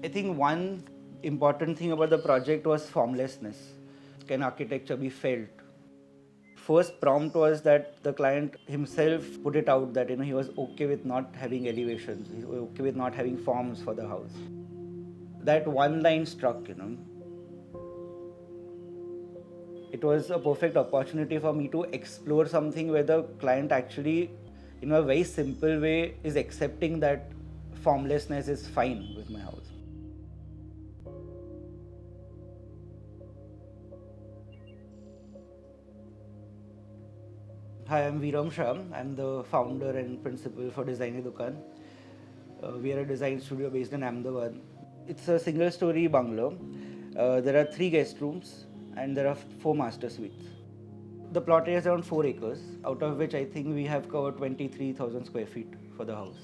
I think one important thing about the project was formlessness. Can architecture be felt? First prompt was that the client himself put it out that he was okay with not having elevations, he was okay with not having forms for the house. That one line struck. It was a perfect opportunity for me to explore something where the client actually, in a very simple way, is accepting that formlessness is fine with my house. Hi, I'm Viram Shah. I'm the founder and principal for Design Dukan. We are a design studio based in Ahmedabad. It's a single story bungalow. There are 3 guest rooms and there are 4 master suites. The plot area is around 4 acres, out of which I think we have covered 23,000 square feet for the house.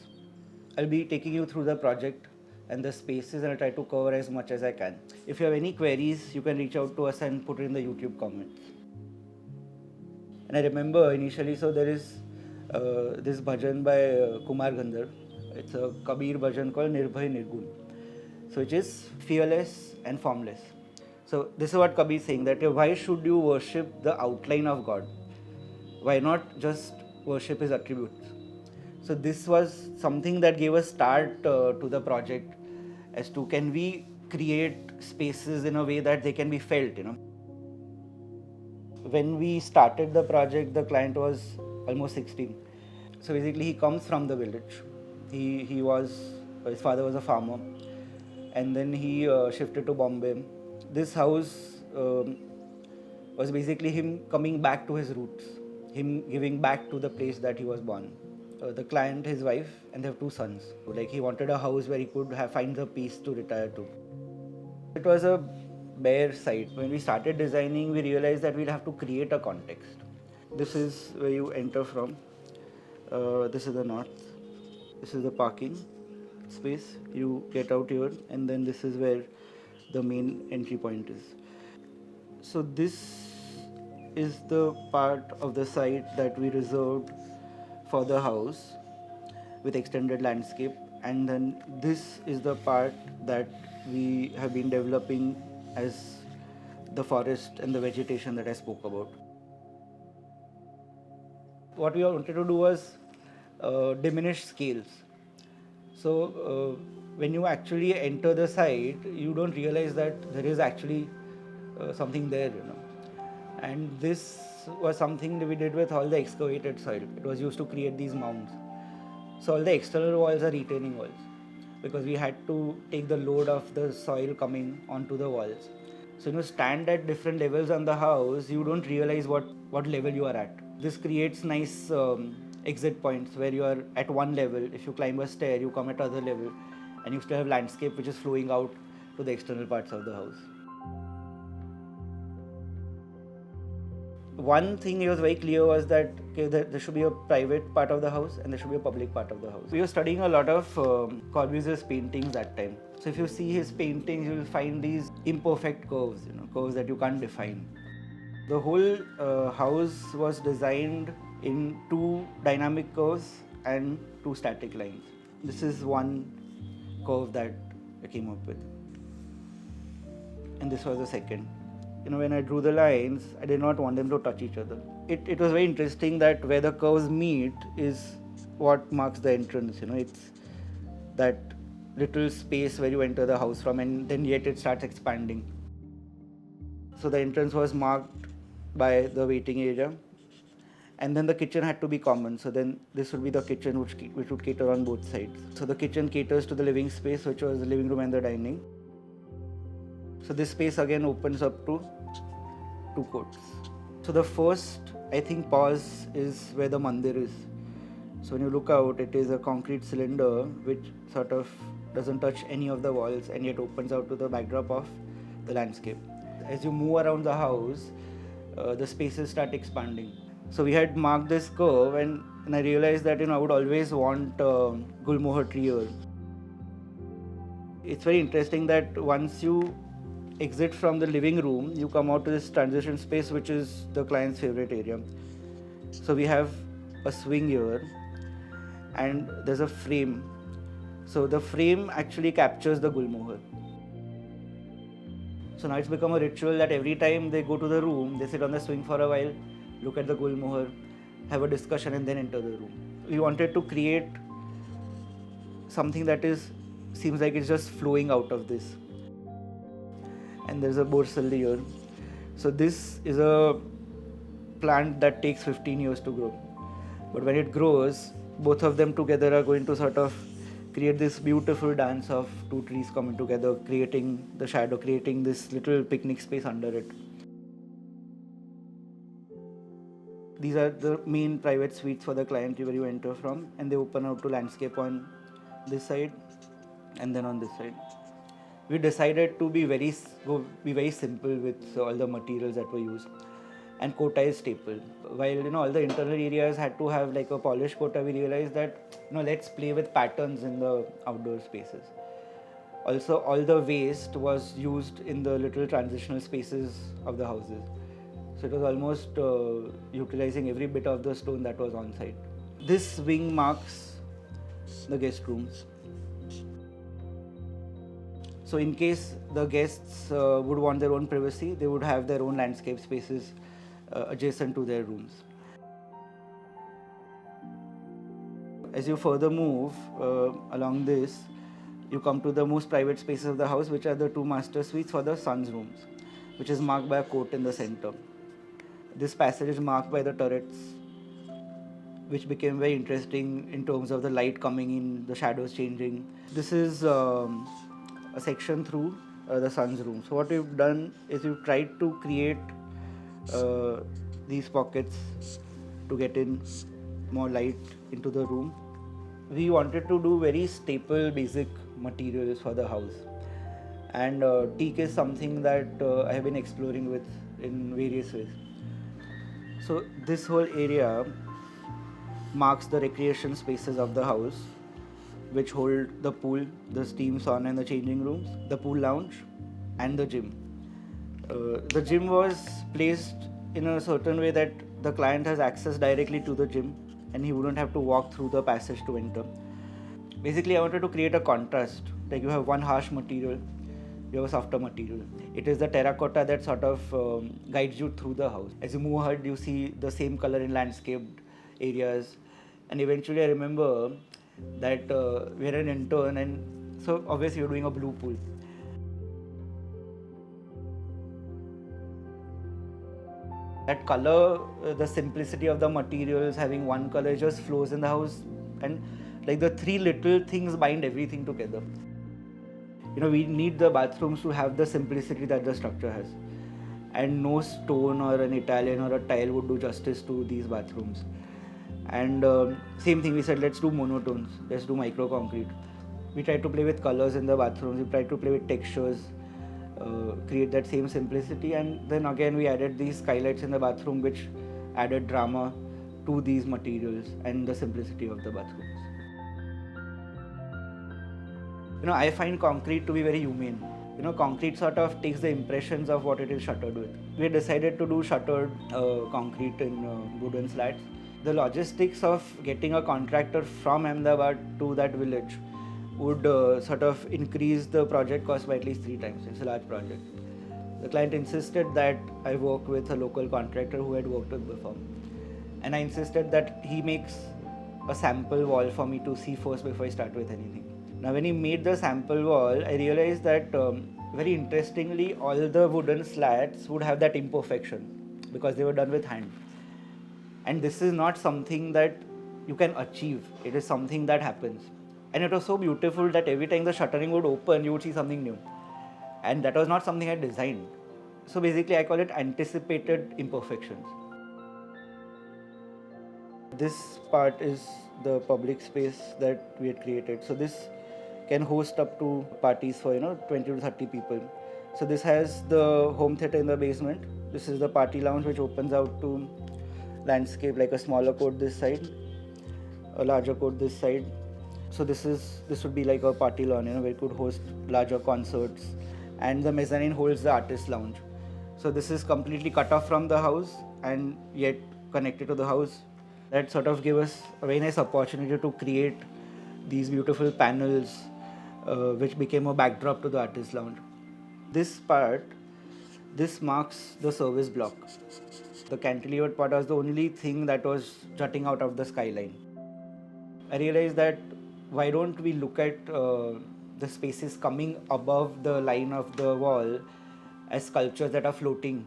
I'll be taking you through the project and the spaces, and I'll try to cover as much as I can. If you have any queries, you can reach out to us and put it in the YouTube comments. And I remember initially, so there is this bhajan by Kumar Gandhar. It's a Kabir bhajan called Nirbhay Nirgun, so which is fearless and formless. So this is what Kabir is saying, that why should you worship the outline of God? Why not just worship his attributes? So this was something that gave a start to the project as to can we create spaces in a way that they can be felt. When we started the project, the client was almost 16. So basically he comes from the village. His father was a farmer, and then he shifted to Bombay. This house was basically him coming back to his roots, him giving back to the place that he was born. The client, his wife, and they have 2 sons. Like he wanted a house where he could find the peace to retire to. It was a bare site. When we started designing, we realized that we'd have to create a context. This is where you enter from. This is the north. This is the parking space. You get out here, and then this is where the main entry point is. So this is the part of the site that we reserved for the house with extended landscape, and then this is the part that we have been developing as the forest and the vegetation that I spoke about. What we wanted to do was diminish scales. So when you actually enter the site, you don't realize that there is actually something there. And this was something that we did with all the excavated soil. It was used to create these mounds. So all the external walls are retaining walls, because we had to take the load of the soil coming onto the walls. So when you stand at different levels on the house, you don't realize what level you are at. This creates nice exit points where you are at one level. If you climb a stair, you come at other level, and you still have landscape which is flowing out to the external parts of the house. One thing he was very clear was that there should be a private part of the house and there should be a public part of the house. We were studying a lot of Corbusier's paintings that time. So if you see his paintings, you will find these imperfect curves, curves that you can't define. The whole house was designed in 2 dynamic curves and 2 static lines. This is one curve that I came up with, and this was the second. When I drew the lines, I did not want them to touch each other. It was very interesting that where the curves meet is what marks the entrance. It's that little space where you enter the house from, and then yet it starts expanding. So the entrance was marked by the waiting area, and then the kitchen had to be common. So then this would be the kitchen which would cater on both sides. So the kitchen caters to the living space, which was the living room and the dining. So this space again opens up to 2 courts. So the first, I think, pause is where the mandir is. So when you look out, it is a concrete cylinder which sort of doesn't touch any of the walls and yet opens out to the backdrop of the landscape. As you move around the house, the spaces start expanding. So we had marked this curve, and I realized that I would always want gulmohar tree here. It's very interesting that once you exit from the living room, you come out to this transition space, which is the client's favorite area. So we have a swing here, and there's a frame So the frame actually captures the gulmohar. So now it's become a ritual that every time they go to the room, they sit on the swing for a while, look at the gulmohar, have a discussion, and then enter the room. We wanted to create something that seems like it's just flowing out of this. And there's a borsalli here. So this is a plant that takes 15 years to grow. But when it grows, both of them together are going to sort of create this beautiful dance of two trees coming together, creating the shadow, creating this little picnic space under it. These are the main private suites for the client where you enter from, and they open out to landscape on this side and then on this side. We decided to be very simple with all the materials that were used, and kota is staple. While all the internal areas had to have like a polished kota, we realized that let's play with patterns in the outdoor spaces. Also, all the waste was used in the little transitional spaces of the houses. So it was almost utilizing every bit of the stone that was on site. This wing marks the guest rooms. So in case the guests would want their own privacy, they would have their own landscape spaces adjacent to their rooms. As you further move along this, you come to the most private spaces of the house, which are the two master suites for the son's rooms, which is marked by a court in the center. This passage is marked by the turrets, which became very interesting in terms of the light coming in, the shadows changing. This is a section through the son's room. So what we've done is we've tried to create these pockets to get in more light into the room. We wanted to do very staple basic materials for the house, and teak is something that I have been exploring with in various ways. So this whole area marks the recreation spaces of the house, which hold the pool, the steam sauna and the changing rooms, the pool lounge and the gym. The gym was placed in a certain way that the client has access directly to the gym and he wouldn't have to walk through the passage to enter. Basically, I wanted to create a contrast. Like you have one harsh material, you have a softer material. It is the terracotta that sort of guides you through the house. As you move ahead, you see the same color in landscaped areas. And eventually I remember that we're an intern, and so obviously you're doing a blue pool. That color, the simplicity of the materials, having one color just flows in the house, and like the three little things bind everything together. We need the bathrooms to have the simplicity that the structure has, and no stone or an Italian or a tile would do justice to these bathrooms. And same thing, we said let's do monotones, let's do micro concrete. We tried to play with colors in the bathrooms, we tried to play with textures, create that same simplicity, and then again we added these skylights in the bathroom which added drama to these materials and the simplicity of the bathrooms. I find concrete to be very humane. Concrete sort of takes the impressions of what it is shuttered with. We decided to do shuttered concrete in wooden slats. The logistics of getting a contractor from Ahmedabad to that village would sort of increase the project cost by at least 3 times. It's a large project. The client insisted that I work with a local contractor who had worked with before. And I insisted that he makes a sample wall for me to see first before I start with anything. Now when he made the sample wall, I realized that very interestingly, all the wooden slats would have that imperfection because they were done with hand. And this is not something that you can achieve. It is something that happens. And it was so beautiful that every time the shuttering would open, you would see something new. And that was not something I designed. So basically, I call it anticipated imperfections. This part is the public space that we had created. So this can host up to parties for 20 to 30 people. So this has the home theater in the basement. This is the party lounge which opens out to landscape, like a smaller court this side, a larger court this side. So this would be like a party lawn, where it could host larger concerts, and the mezzanine holds the artist lounge. So this is completely cut off from the house and yet connected to the house. That sort of gave us a very nice opportunity to create these beautiful panels which became a backdrop to the artist lounge. This part, this marks the service block. The cantilevered part was the only thing that was jutting out of the skyline. I realized that why don't we look at the spaces coming above the line of the wall as sculptures that are floating.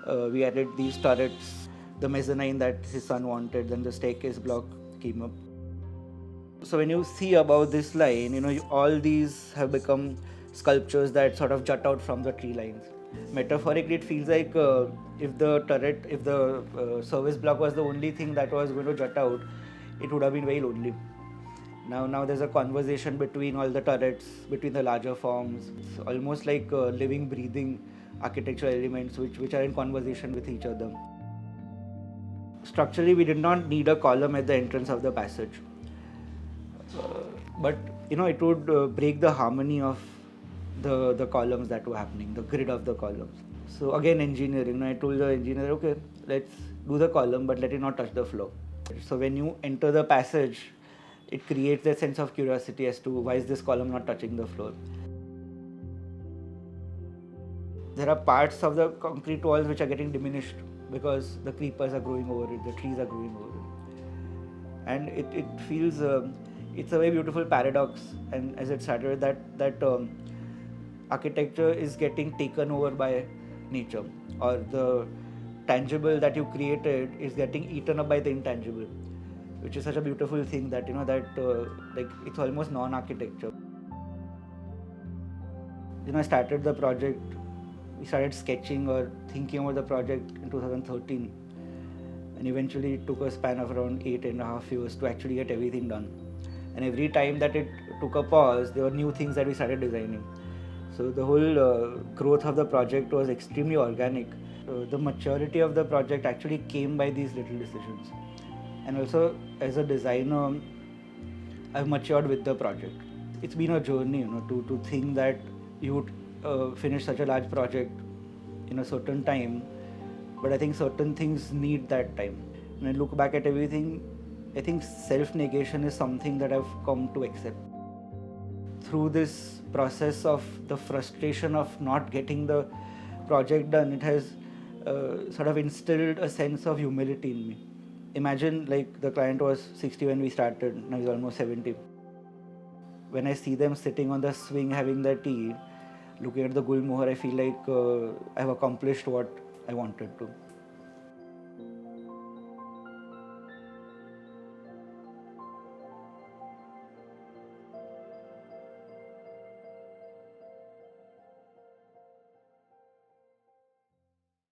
We added these turrets, the mezzanine that his son wanted, then the staircase block came up. So when you see above this line, all these have become sculptures that sort of jut out from the tree lines. Metaphorically, it feels like if the service block was the only thing that was going to jut out, it would have been very lonely. Now there's a conversation between all the turrets, between the larger forms. It's almost like living, breathing architectural elements which are in conversation with each other. Structurally, we did not need a column at the entrance of the passage. But it would break the harmony of the columns that were happening, the grid of the columns. So again, engineering. I told the engineer, okay, let's do the column, but let it not touch the floor. So when you enter the passage, it creates a sense of curiosity as to why is this column not touching the floor. There are parts of the concrete walls which are getting diminished because the creepers are growing over it, the trees are growing over it. And it feels, it's a very beautiful paradox. And as it started, that architecture is getting taken over by nature, or the tangible that you created is getting eaten up by the intangible, which is such a beautiful thing that like it's almost non-architecture. I started the project, we started sketching or thinking about the project in 2013, and eventually it took a span of around 8.5 years to actually get everything done. And every time that it took a pause, there were new things that we started designing. So the whole growth of the project was extremely organic. The maturity of the project actually came by these little decisions. And also, as a designer, I've matured with the project. It's been a journey, to think that you would finish such a large project in a certain time. But I think certain things need that time. When I look back at everything, I think self-negation is something that I've come to accept. Through this process of the frustration of not getting the project done, it has sort of instilled a sense of humility in me. Imagine, like, the client was 60 when we started, now he's almost 70. When I see them sitting on the swing having their tea, looking at the Gulmohar, I feel like I've accomplished what I wanted to.